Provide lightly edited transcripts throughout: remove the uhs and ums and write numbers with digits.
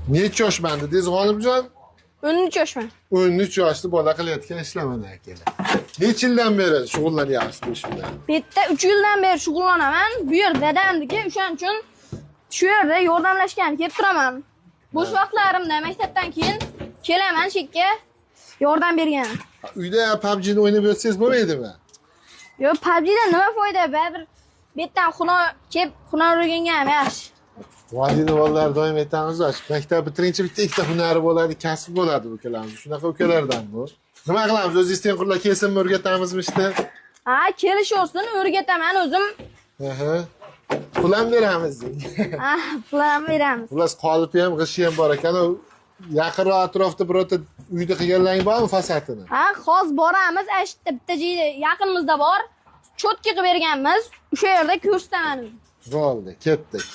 Necha yoshman dedingiz g'olibjon? 13 yoshman. 13 yoshli bola qilayotgan ishlamani aka. Necha yildan beri shug'ullanyapsiz bu ish bilan? Bu yerda 3 yildan beri shug'ullanaman. Bu yer dadamniki, o'shaning uchun shu yerda yordamlashgan kelib turaman. Bo'sh vaqtlarimda maktabdan keyin kelaman shekka yordam bergan. Uyda PUBG ni o'ynab yotsangiz bo'lmaydimi? Yo'q, PUBGdan nima foyda? Baribir bu yerdan hunar o'rganga ham yaxshi. Vodiyni bolalar doim aytamiz, maktab bitirinchi bitta ikkita hunari bo'ladi, kasb bo'ladi bu ukalarimiz. Shunaqa ukalardan bu. Nima qilamiz? O'zingiz tengqurlar kelsinmi, o'rgatamizmi ishni? Ha, kelisholsin, o'rgataman o'zim. Aha. Pul ham beramiz. Ha, pul ham beramiz. Xullas qolipi ham, g'ishi ham bor ekan. Yaqinroq atrofda birorta uyda qilganlaring bormi fasadini? Ha, hozir boramiz. Ashta bitta joyda yaqinimizda bor. Cho'tka qilib berganmiz. O'sha yerda ko'rsataman. Bo'ldi, ketdik.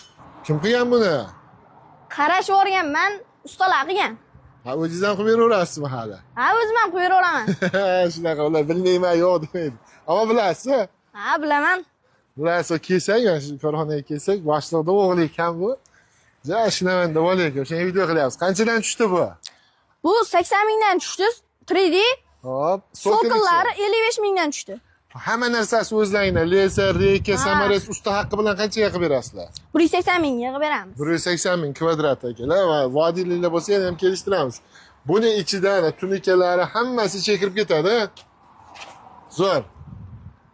Kim qilgan buni? Qarash o'rganman, ustalar qilgan. Ha, o'zingizdan qilib beraverasizmi hali? Ha, o'zim ham qilib beraman. Shunaqa, ular bilmayman, yo'q demaydi. Ammo bilasiz? Ha, bilaman. Bilasiz, kelsak, shu korxonaga kelsak, boshliqda o'g'li ekan bu. Ja, ishlayman deb olaylik. O'shanga video qilyapmiz. Qanchadan tushdi bu? Bu 80 mingdan tushdi. 3D. Hop, Sokillari 55 mingdan tushdi. Hamma narsasi o'zlaringda. Laser, reyka, samaras, usta haqqi bilan qanchaga qilib berasizlar? 180 ming yig'ib beramiz. 180 ming kvadrat akalar va vodiyliklar bo'lsa ham kelishtiramiz. Buni ichidan tunikalari hammasi chekirib ketadi. Zo'r.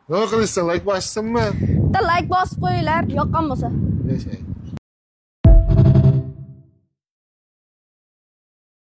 Nima qilishsin, like bossinmi? Bitta like bosib qo'yinglar, yoqqan bo'lsa. Yashang.